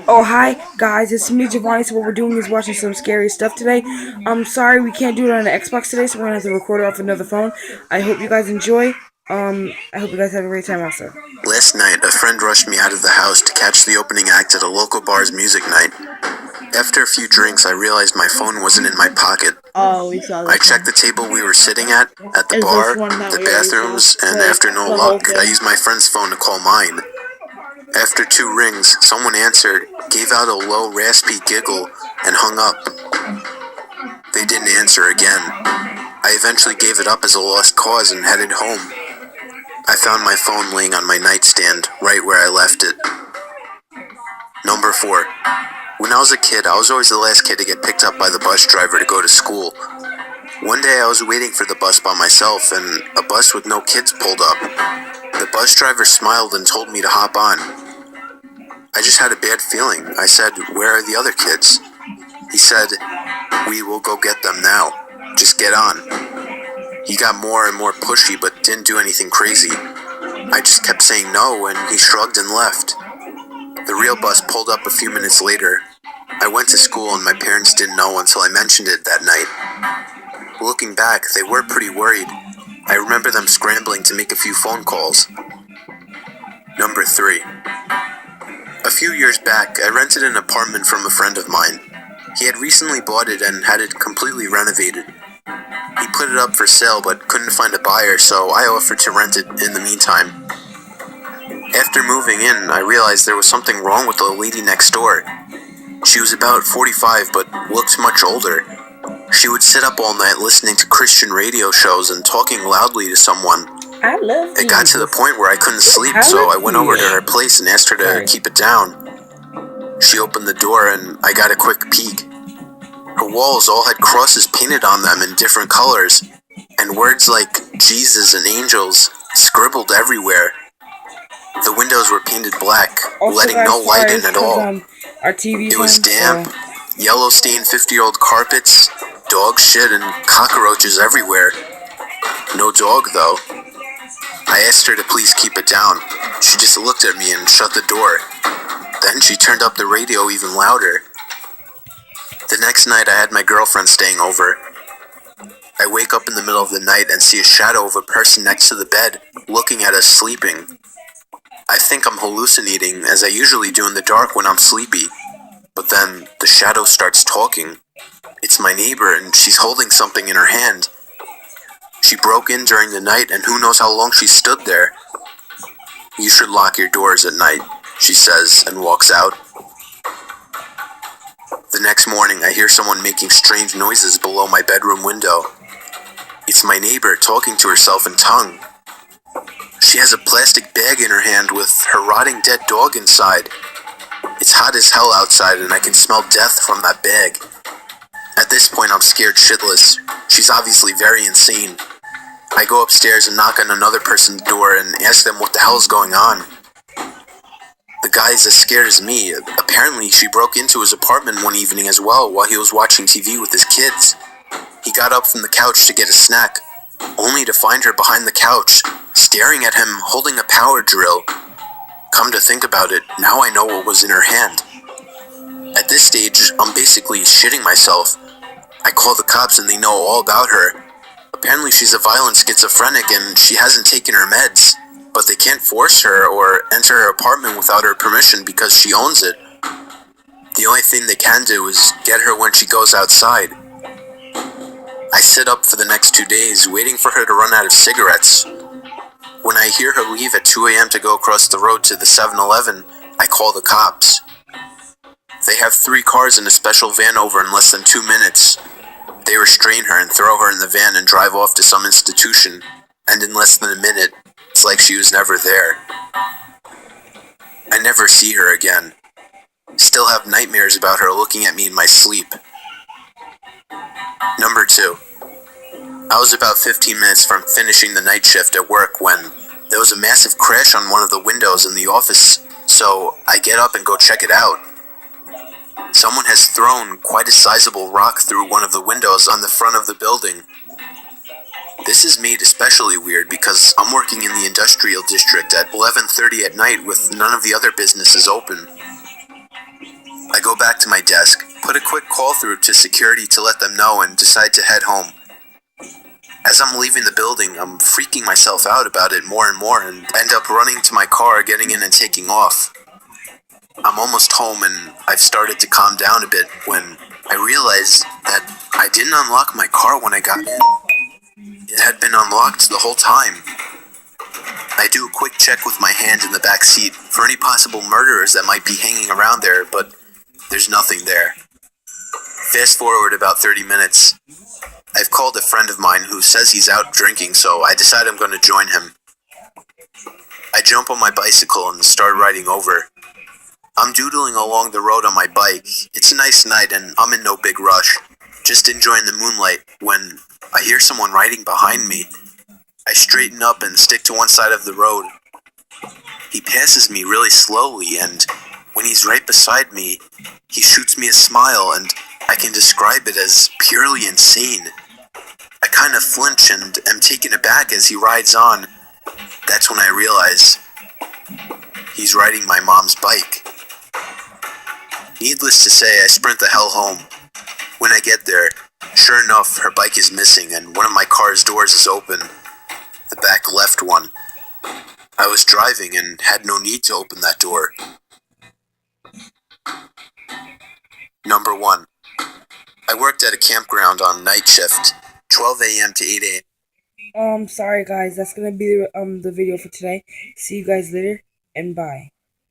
Oh, hi, guys. It's me, Giovanni. So, what we're doing is watching some scary stuff today. I'm sorry we can't do it on the Xbox today, so we're going to have to record it off another phone. I hope you guys enjoy. I hope you guys have a great time also. Last night, a friend rushed me out of the house to catch the opening act at a local bar's music night. After a few drinks, I realized my phone wasn't in my pocket. Oh, we saw that. I checked the table we were sitting at the Is bar, this one that the we already bathrooms, saw? and Like, after no the whole luck, thing? I used my friend's phone to call mine. After 2 rings, someone answered, gave out a low, raspy giggle, and hung up. They didn't answer again. I eventually gave it up as a lost cause and headed home. I found my phone laying on my nightstand, right where I left it. Number 4. When I was a kid, I was always the last kid to get picked up by the bus driver to go to school. One day I was waiting for the bus by myself, and a bus with no kids pulled up. The bus driver smiled and told me to hop on. I just had a bad feeling. I said, "Where are the other kids?" He said, "We will go get them now. Just get on." He got more and more pushy but didn't do anything crazy. I just kept saying no, and he shrugged and left. The real bus pulled up a few minutes later. I went to school and my parents didn't know until I mentioned it that night. Looking back, they were pretty worried. I remember them scrambling to make a few phone calls. Number 3. A few years back, I rented an apartment from a friend of mine. He had recently bought it and had it completely renovated. He put it up for sale but couldn't find a buyer, so I offered to rent it in the meantime. After moving in, I realized there was something wrong with the lady next door. She was about 45 but looked much older. She would sit up all night listening to Christian radio shows and talking loudly to someone. I love It got to the point where I couldn't sleep, so I went over to her place and asked her to keep it down. She opened the door and I got a quick peek. Her walls all had crosses painted on them in different colors, and words like Jesus and angels scribbled everywhere. The windows were painted black, letting no light in at all. Our TV It was damp, yellow-stained 50-year-old carpets, dog shit, and cockroaches everywhere. No dog, though. I asked her to please keep it down. She just looked at me and shut the door. Then she turned up the radio even louder. The next night, I had my girlfriend staying over. I wake up in the middle of the night and see a shadow of a person next to the bed, looking at us sleeping. I think I'm hallucinating, as I usually do in the dark when I'm sleepy. But then, the shadow starts talking. It's my neighbor, and she's holding something in her hand. She broke in during the night, and who knows how long she stood there. "You should lock your doors at night," she says, and walks out. The next morning, I hear someone making strange noises below my bedroom window. It's my neighbor talking to herself in tongue. She has a plastic bag in her hand with her rotting dead dog inside. It's hot as hell outside and I can smell death from that bag. At this point, I'm scared shitless. She's obviously very insane. I go upstairs and knock on another person's door and ask them what the hell's going on. The guy's as scared as me. Apparently, she broke into his apartment one evening as well while he was watching TV with his kids. He got up from the couch to get a snack, only to find her behind the couch, staring at him, holding a power drill. Come to think about it, now I know what was in her hand. At this stage, I'm basically shitting myself. I call the cops and they know all about her. Apparently she's a violent schizophrenic and she hasn't taken her meds, but they can't force her or enter her apartment without her permission because she owns it. The only thing they can do is get her when she goes outside. I sit up for the next 2 days, waiting for her to run out of cigarettes. When I hear her leave at 2 a.m. to go across the road to the 7-Eleven, I call the cops. They have 3 cars and a special van over in less than 2 minutes. They restrain her and throw her in the van and drive off to some institution, and in less than a minute, it's like she was never there. I never see her again. Still have nightmares about her looking at me in my sleep. Number 2. I was about 15 minutes from finishing the night shift at work when there was a massive crash on one of the windows in the office, so I get up and go check it out. Someone has thrown quite a sizable rock through one of the windows on the front of the building. This is made especially weird because I'm working in the industrial district at 11:30 at night with none of the other businesses open. I go back to my desk, put a quick call through to security to let them know, and decide to head home. As I'm leaving the building, I'm freaking myself out about it more and more and end up running to my car, getting in and taking off. I'm almost home and I've started to calm down a bit when I realize that I didn't unlock my car when I got in. It had been unlocked the whole time. I do a quick check with my hand in the back seat for any possible murderers that might be hanging around there, but there's nothing there. Fast forward about 30 minutes. I've called a friend of mine who says he's out drinking, so I decide I'm going to join him. I jump on my bicycle and start riding over. I'm doodling along the road on my bike. It's a nice night and I'm in no big rush, just enjoying the moonlight when I hear someone riding behind me. I straighten up and stick to one side of the road. He passes me really slowly, and when he's right beside me, he shoots me a smile, and I can describe it as purely insane. I kind of flinch and am taken aback as he rides on. That's when I realize he's riding my mom's bike. Needless to say, I sprint the hell home. When I get there, sure enough, her bike is missing and one of my car's doors is open. The back left one. I was driving and had no need to open that door. Number 1. I worked at a campground on night shift, 12 a.m. to 8 a.m. Sorry guys, that's gonna be the video for today. See you guys later, and bye.